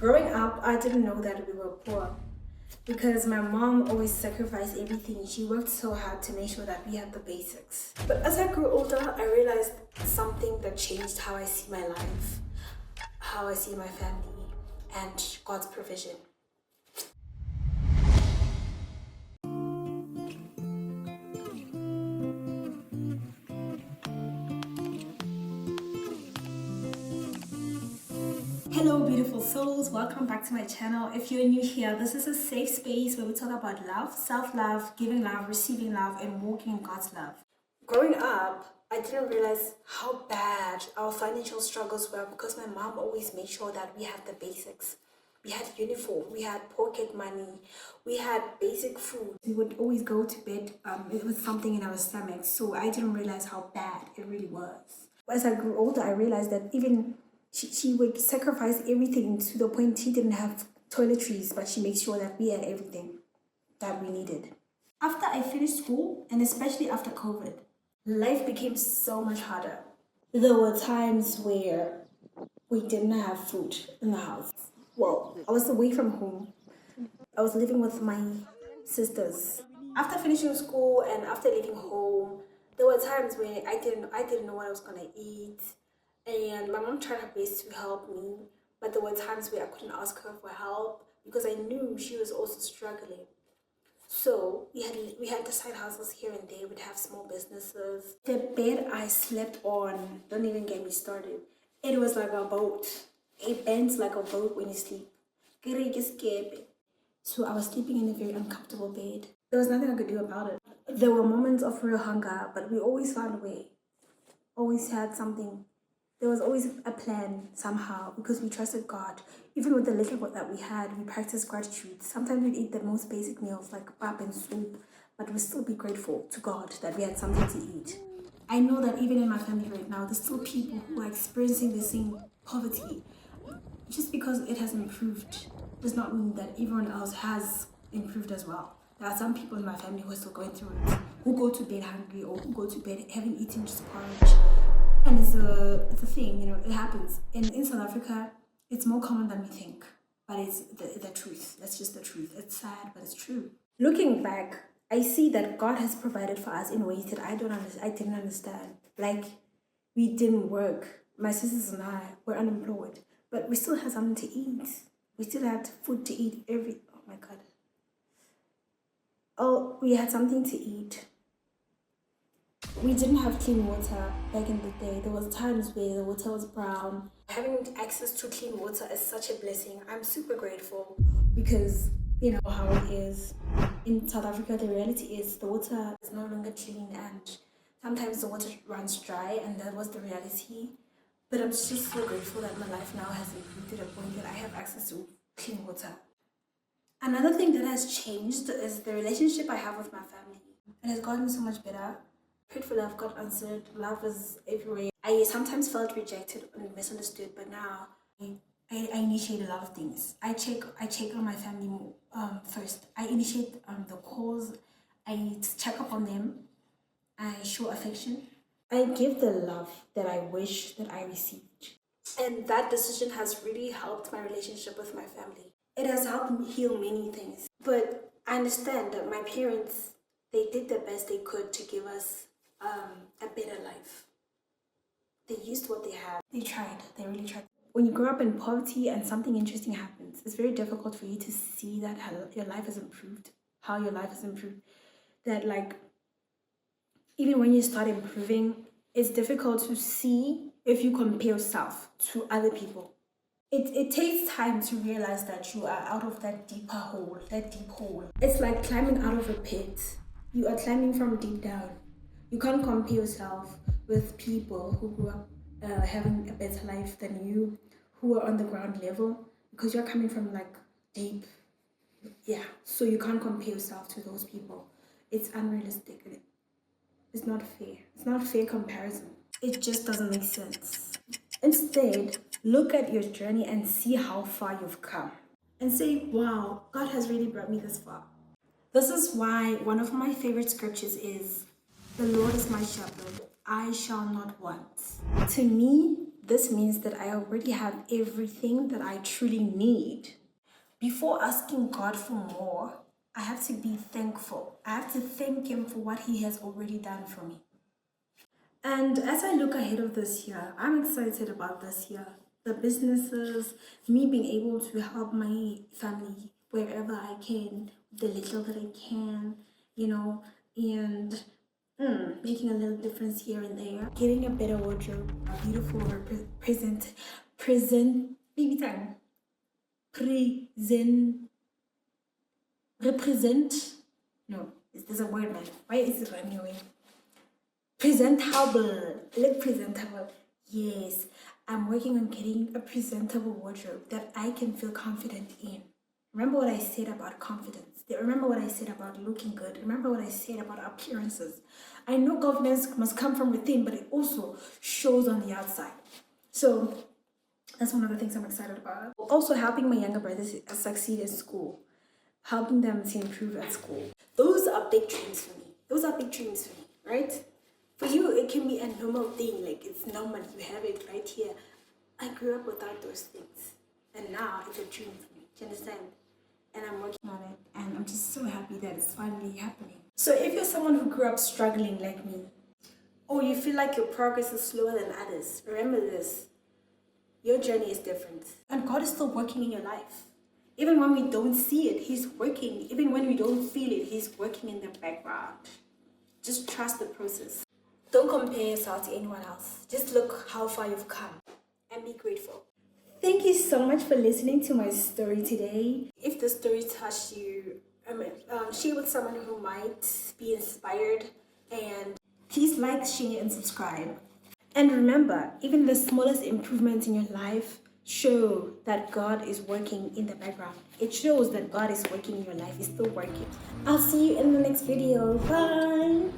Growing up, I didn't know that we were poor because my mom always sacrificed everything. She worked so hard to make sure that we had the basics. But as I grew older, I realized something that changed how I see my life, how I see my family, and God's provision. Hello beautiful souls, welcome back to my channel. If you're new here, this is a safe space where we talk about love, self-love, giving love, receiving love, and walking in God's love. Growing up, I didn't realize how bad our financial struggles were because my mom always made sure that we had the basics. We had uniform, we had pocket money, we had basic food. We would always go to bed with something in our stomachs, so I didn't realize how bad it really was. As I grew older, I realized that even she would sacrifice everything to the point she didn't have toiletries, but she made sure that we had everything that we needed. After I finished school, and especially after COVID, life became so much harder. There were times where we didn't have food in the house. Well, I was away from home. I was living with my sisters. After finishing school and after leaving home, there were times where I didn't know what I was gonna eat. And my mom tried her best to help me, but there were times where I couldn't ask her for help because I knew she was also struggling. So we had the side hustles here and there. We'd have small businesses. The bed I slept on, don't even get me started. It was like a boat. It bends like a boat when you sleep. So I was sleeping in a very uncomfortable bed. There was nothing I could do about it. There were moments of real hunger, but we always found a way. Always had something. There was always a plan somehow because we trusted God. Even with the little that we had, we practiced gratitude. Sometimes we'd eat the most basic meals like pap and soup, but we'd still be grateful to God that we had something to eat. I know that even in my family right now, there's still people who are experiencing the same poverty. Just because it has improved does not mean that everyone else has improved as well. There are some people in my family who are still going through it, who go to bed hungry or who go to bed having eaten just porridge. And it's a thing, it happens. In South Africa, it's more common than we think. But it's the truth. That's just the truth. It's sad, but it's true. Looking back, I see that God has provided for us in ways that I didn't understand. Like, we didn't work. My sisters and I were unemployed. But we still had something to eat. We still had food to eat oh my God. Oh, we had something to eat. We didn't have clean water back in the day. There was times where the water was brown. Having access to clean water is such a blessing. I'm super grateful because you know how it is. In South Africa, the reality is the water is no longer clean and sometimes the water runs dry, and that was the reality. But I'm just so grateful that my life now has improved to the point that I have access to clean water. Another thing that has changed is the relationship I have with my family. It has gotten so much better. Prayed for love, got answered. Love is everywhere. I sometimes felt rejected and misunderstood, but now I initiate a lot of things. I check on my family first. I initiate the calls. I check up on them. I show affection. I give the love that I wish that I received. And that decision has really helped my relationship with my family. It has helped me heal many things. But I understand that my parents, they did the best they could to give us a better life. They used what they had. They tried. They really tried. When you grow up in poverty and something interesting happens, it's very difficult for you to see that how your life has improved. How your life has improved. That like, even when you start improving, it's difficult to see if you compare yourself to other people. It takes time to realize that you are out of that deep hole. It's like climbing out of a pit. You are climbing from deep down. You can't compare yourself with people who grew up having a better life than you, who are on the ground level, because you're coming from like deep. Yeah, so you can't compare yourself to those people. It's unrealistic. It's not fair. It's not a fair comparison. It just doesn't make sense. Instead, look at your journey and see how far you've come. And say, wow, God has really brought me this far. This is why one of my favorite scriptures is, "The Lord is my shepherd, I shall not want." To me, This means that I already have everything that I truly need. Before asking God for more, I have to be thankful. I have to thank Him for what He has already done for me. And as I look ahead of this year, I'm excited about this year. The businesses, me being able to help my family wherever I can, the little that I can, and making a little difference here and there. Getting a better wardrobe, a beautiful baby time, represent, no, there's a word, man. Why is it running away? Presentable. Look presentable. Yes, I'm working on getting a presentable wardrobe that I can feel confident in. Remember what I said about confidence. Remember what I said about looking good. Remember what I said about appearances. I know confidence must come from within, but it also shows on the outside. So that's one of the things I'm excited about. Also helping my younger brothers succeed in school. Helping them to improve at school. Those are big dreams for me. Right? For you, it can be a normal thing, like it's normal, you have it right here. I grew up without those things, and now it's a dream for me, do you understand? And I'm working on it, and I'm just so happy that it's finally happening. So if you're someone who grew up struggling like me, or you feel like your progress is slower than others, remember this, your journey is different, and God is still working in your life. Even when we don't see it, He's working. Even when we don't feel it, He's working in the background. Just trust the process. Don't compare yourself to anyone else. Just look how far you've come and be grateful. Thank you so much for listening to my story today. If the story touched you, share with someone who might be inspired, and please like, share, and subscribe. And remember, even the smallest improvements in your life show that God is working in the background. It shows that God is working in your life. He's still working. I'll see you in the next video. Bye.